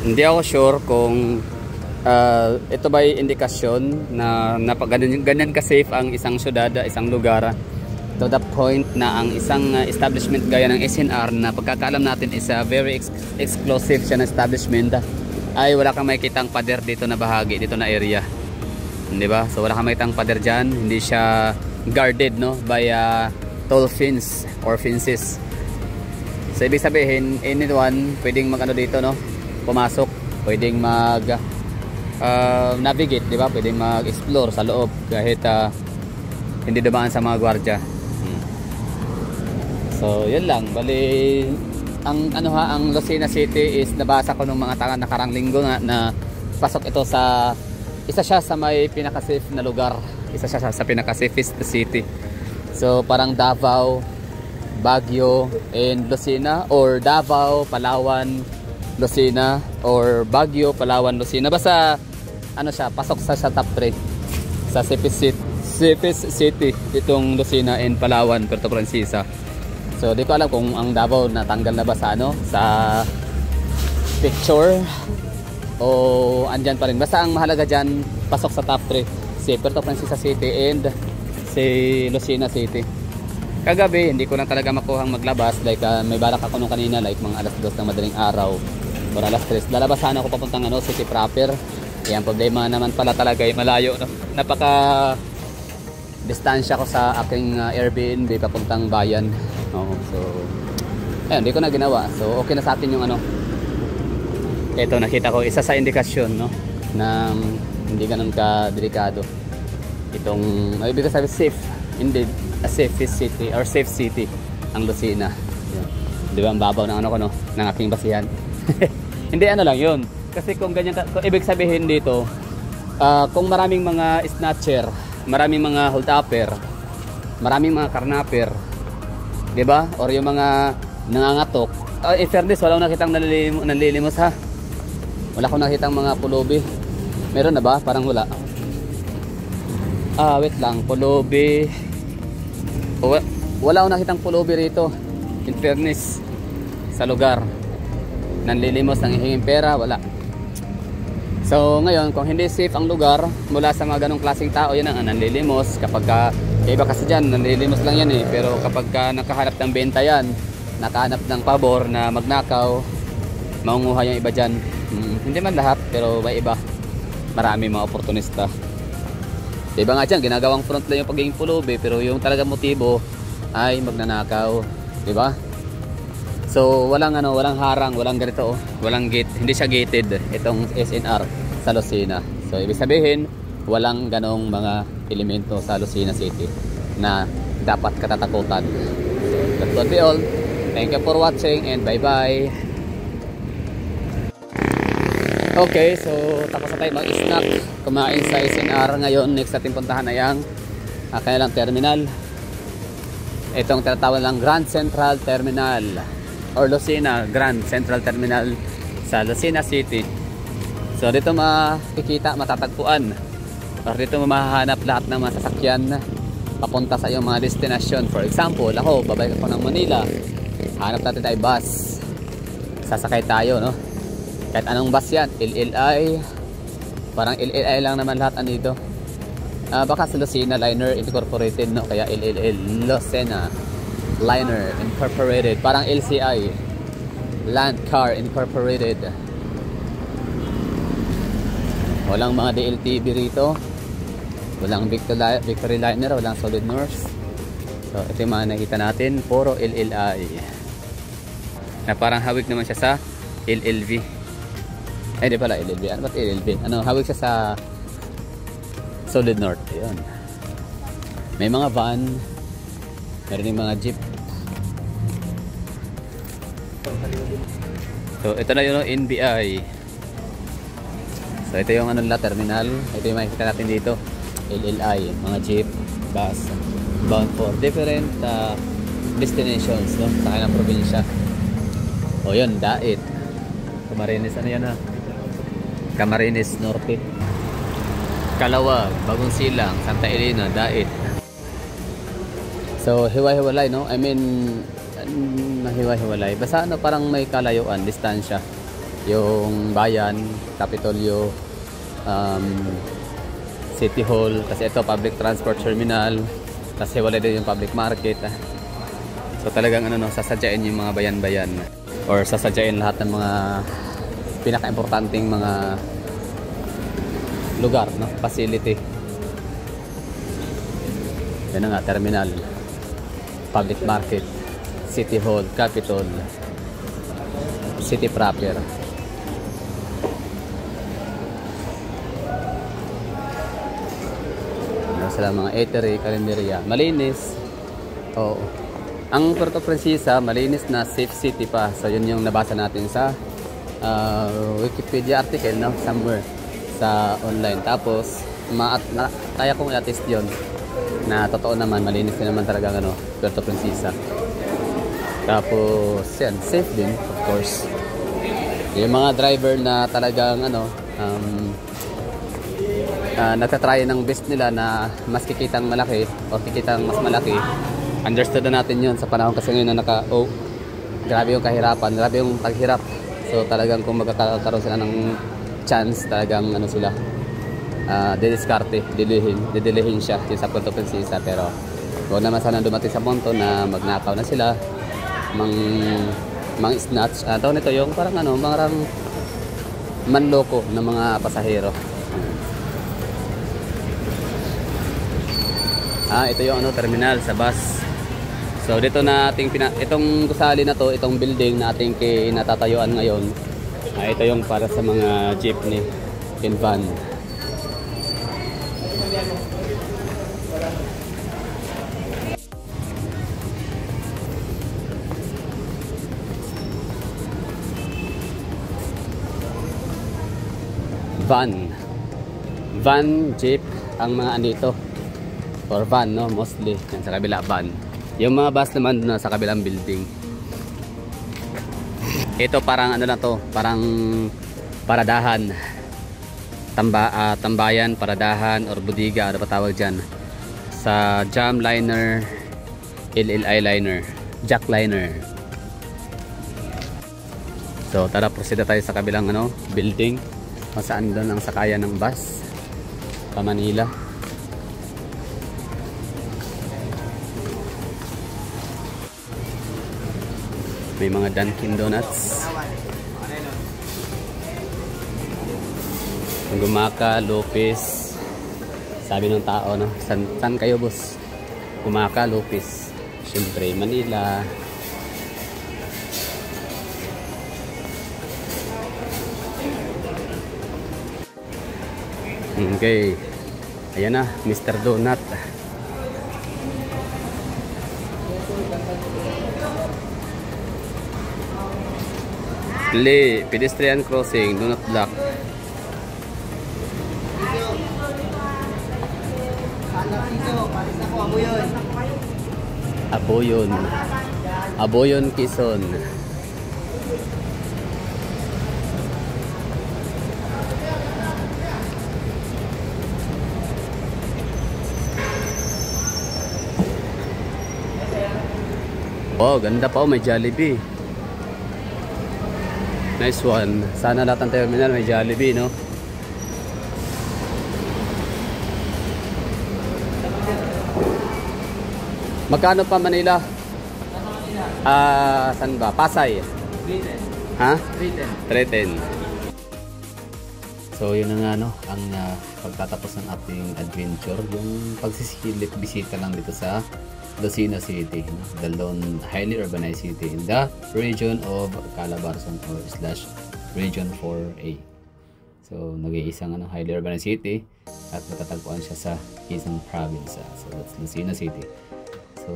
Hindi ako sure kung ito ba yung indikasyon na ganyan ka-safe ang isang syudad, isang lugar, to the point na ang isang establishment gaya ng SNR na pagkakaalam natin is a very exclusive siya na establishment, ay wala kang makikitang pader dito na bahagi, dito na area, di ba? So wala kang makikitang pader dyan, hindi siya guarded, no, by tall fence or fences. So ibig sabihin anyone pwedeng mag ano dito, no, pumasok, pwedeng mag navigate, di ba? Pwedeng mag-explore sa loob kahit hindi dumaan sa mga gwardiya. So yun lang, bali ang ang Lucena City is nabasa ko nung mga nakarang linggo na pasok ito sa isa siya sa may pinaka-safe na lugar, isa siya sa pinaka-safest city. So parang Davao, Baguio and Lucena, or Davao, Palawan, Lucena, or Baguio, Palawan, Lucena. Basta ano siya, pasok sa top 3 sa safest city itong Lucena and Palawan, Puerto Princesa. So di ko alam kung ang Davao natanggal na ba sa sa picture o andyan pa rin. Basta ang mahalaga dyan, pasok sa top 3 si Puerto Princesa City and si Lucena City. Kagabi hindi ko lang talaga makuhang maglabas, like may balak ako nung kanina, like mga alas 2 ng madaling araw or alas 3. Lalabas sana ako papuntang city proper. Yan, problema naman pala talaga ay malayo, no? Napaka distansya ko sa aking Airbnb papuntang bayan. So ayun, hindi ko na ginawa. So okay na sa atin yung ito, nakita ko isa sa indikasyon, no, na hindi ganun ka delikado itong, ibig sabihin safe, indeed a safe city or safe city ang Lucena. Di ba ang babaw ng ko, no, ng aking basihan. Hindi lang yun. Kasi kung ganyan, kung ibig sabihin dito, kung maraming mga snatcher, maraming mga hold-upper, maraming mga karnapper, di ba? Or yung mga nangangatok. In fairness, wala akong nakitang nanlilimos, ha? Wala akong nakitang mga pulubi. Meron na ba? Parang wala. Wait lang, pulubi. Wala akong nakitang pulubi rito. In fairness, sa lugar. Nanlilimos, nanghihinging pera, wala. So ngayon, kung hindi safe ang lugar mula sa mga ganong klaseng tao, yan ang nanlilimos. Kapag iba kasi dyan, nanlilimos lang yan eh. Pero kapag nakahanap ng benta yan, nakahanap ng pabor na magnakaw, maunguha yung iba dyan. Hindi man lahat, pero may iba. Marami mga oportunista. Iba nga dyan, ginagawang front lang yung pagiging pulubi, pero yung talaga motibo ay magnanakaw, di ba? So walang walang harang, walang ganito, walang gate, hindi siya gated itong SNR sa Lucena. So ibig sabihin, walang ganong mga elemento sa Lucena City na dapat katatakutan. So that will be all. Thank you for watching and bye bye. Okay, so tapos na tayo mag-snack, kumain sa SNR. Ngayon next natin puntahan ay ang kanilang terminal. Itong tinatawag lang Grand Central Terminal or Lucena Grand Central Terminal sa Lucena City. So dito makikita, matatagpuan, or dito mahahanap lahat ng mga sasakyan papunta sa iyong mga destinasyon. For example, ako, babalik ako ng Manila, hanap natin tayo bus, sasakay tayo, no? Kahit anong bus yan, LLI, parang LLI lang naman lahat andito. Baka sa Lucena Liner Incorporated, no? Kaya LLL, Lucena Liner Incorporated, parang LCI, Land Car Incorporated. Walang mga DLTV rito, walang Victory Liner, walang Solid North. So ito yung mga nakita natin, puro LLI na parang hawig naman siya sa LLV. Di pala LLV, ano ba't LLV? Hawig siya sa Solid North. Yun. May mga van, meron yung mga jeep. So ito na yung NBI. So ito yung terminal. Ito yung makikita natin dito, LLI, mga jeep, bus, bound for different destinations, no, sa kanilang probinsya. O yun, Dait, Camarines, Camarines Norte, Calawag, Bagong Silang, Santa Elena, Dait. So hiwa-hiwalay, no? I mean, mahiwa-hiwalay. Basta parang may kalayuan, distansya. yung bayan, Kapitolyo, City Hall, kasi ito public transport terminal, kasi wala din yung public market. So talagang ano no, sasadyain yung mga bayan-bayan or sasadyain lahat ng mga pinaka-importanting mga lugar, no, facility. Yan na nga, terminal, public market, City Hall, Capitol, city proper. Sila mga eatery, karinderya, malinis. Oo. Ang Puerto Princesa, malinis na, safe city pa. So yun yung nabasa natin sa Wikipedia article, no, somewhere sa online. Tapos kaya kong i-attest yun na totoo naman, malinis din naman talaga ano, Puerto Princesa. Tapos yan, safe din of course. Yung mga driver na talagang ano, nagtatry ng best nila na mas kikitang malaki o kikitang mas malaki, understood na natin yun sa panahon kasi ngayon na grabe yung kahirapan, grabe yung paghirap. So talagang kung magkakaroon sila ng chance, talagang ano sila, didiskarte, didilihin siya sa Puerto Princesa. Pero huwag naman sana dumating sa punto na magnakaw na sila, mang snatch, nito yung parang ano, parang manloko ng mga pasahero. Ito yung ano, terminal sa bus. So dito na ating itong gusali na to, itong building na ating kinatatayuan ngayon, ito yung para sa mga jeepney and van. Van, jeep ang mga andito. Or van, no, mostly yan sa kabila, van. Yung mga bus naman na sa kabilang building. Ito parang ano lang to, parang paradahan, tambayan, paradahan or budiga, ano pa tawag dyan, sa jam liner, LLI liner, jack liner. So tara, proceed tayo sa kabilang ano, building kung saan doon ang sakayan ng bus pa Manila. May mga Dunkin Donuts, Gumaka, Lopez. Sabi ng tao, no, san kayo boss? Gumaka, Lopez. Siyempre Manila. Okay, ayan na, Mr. Donut. Pedestrian crossing, do not block. Aboyon, Quezon. Oh, ganda pa, may Jollibee. Nice one. Sana lahat ng terminal may Jollibee, no? Magkano pa Manila? Saan ba? Pasay? 310. Ha? 310. So yun na nga, no, ang pagtatapos ng ating adventure, yung pagsisilip bisita lang dito sa Lucena City, no? The lone highly urbanized city in the region of Calabarzon or / region 4A. So nag-iisang ano, highly urbanized city at matatagpuan siya sa Quezon Province. So that's Lucena City. So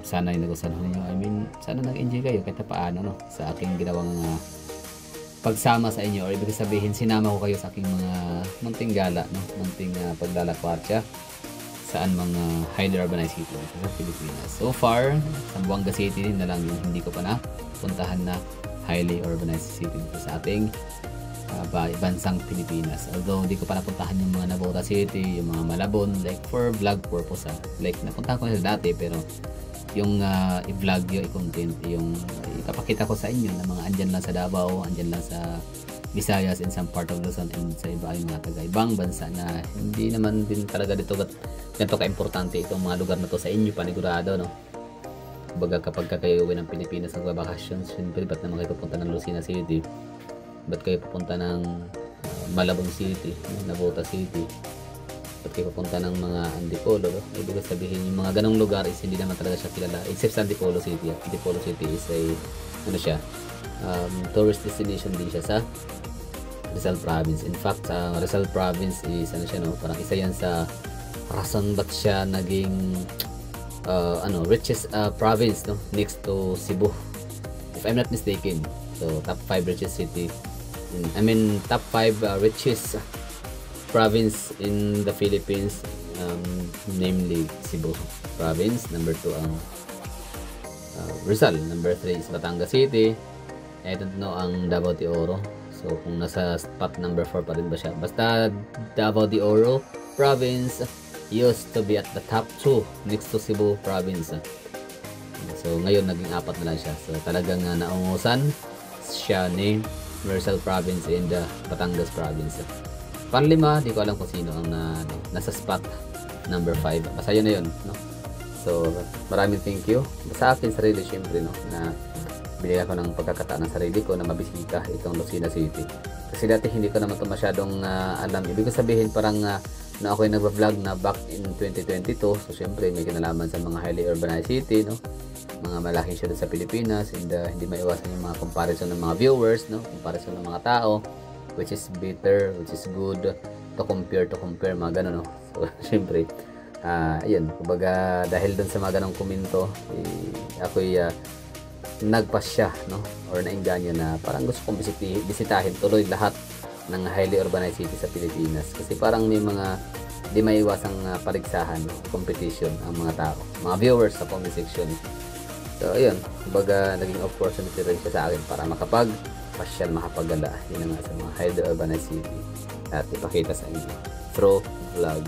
sana yung nagustuhan niyo, I mean sana nag-enjoy kayo kahit paano, no, sa aking ginawang pagsama sa inyo, or ibig sabihin sinama ko kayo sa aking mga munting gala, no, munting paglalakwatsa saan mga highly urbanized city sa Pilipinas. So far, Zamboanga City na lang yung hindi ko pa na puntahan na highly urbanized city dito sa ating bansang Pilipinas. Although hindi ko pa napuntahan yung mga Navotas City, yung mga Malabon, like for vlog purpose, like napuntahan ko na dati pero i-vlog yung i-content yung ipapakita ko sa inyo na mga andyan lang sa Davao, andyan lang sa Visayas and some part of Luzon and sa iba yung mga taga-ibang bansa na hindi naman din talaga dito ganito ka-importante itong mga lugar na to sa inyo panigurado, no? Baga kapag kayo uwi ng Pilipinas nagbabakasyon, siyempre ba't naman kayo pupunta ng Lucena City, ba't kayo pupunta ng Malabon City, Navota City, ba't kayo pupunta ng mga Antipolo, no? Ibig sabihin yung mga ganong lugar is hindi naman talaga siya kilala except sa Antipolo City. Antipolo City is a tourist destination din siya sa Rizal Province. In fact, Rizal Province is parang isa yan sa rason ba't siya naging richest province, no, next to Cebu if I'm not mistaken. So top 5 richest city top 5 richest province in the Philippines, namely Cebu Province. Number 2 ang Rizal. Number 3 is Batangas City. I don't know ang Davao de Oro. So kung nasa spot number 4 pa rin ba siya. Basta Davao de Oro Province used to be at the top 2 next to Cebu Province. So ngayon naging 4 na lang siya. So talagang naungusan siya ni Rizal Province and Batangas Province. Panlima, di ko alam kung sino ang nasa spot number 5. Basta yun na yun, no? So maraming thank you sa akin sarili, syempre, no, na binigyan ko ng pagkakataan ng sarili ko na mabisita itong Lucena City. Kasi dati hindi ko naman ito masyadong alam. Ibig sabihin parang na ako yung nagva-vlog na back in 2022. So syempre may kinalaman sa mga highly urbanized city, no, mga malaking syudad sa Pilipinas, and hindi maiwasan yung mga comparison ng mga viewers, no, comparison ng mga tao, which is better, which is good to compare mga gano'n, no. So syempre ayun, kumbaga dahil dun sa mga ganong komento, ako'y nagpasya, no, or nainganyo na parang gusto kong bisitahin tuloy lahat ng highly urbanized city sa Pilipinas, kasi parang may mga di maiwasang paligsahan, no, competition ang mga tao, mga viewers sa comment section. So ayun, kumbaga naging opportunity rin siya sa akin para makapag-pasyal, makapagala yun nga sa mga highly urbanized city at ipakita sa inyo through vlog.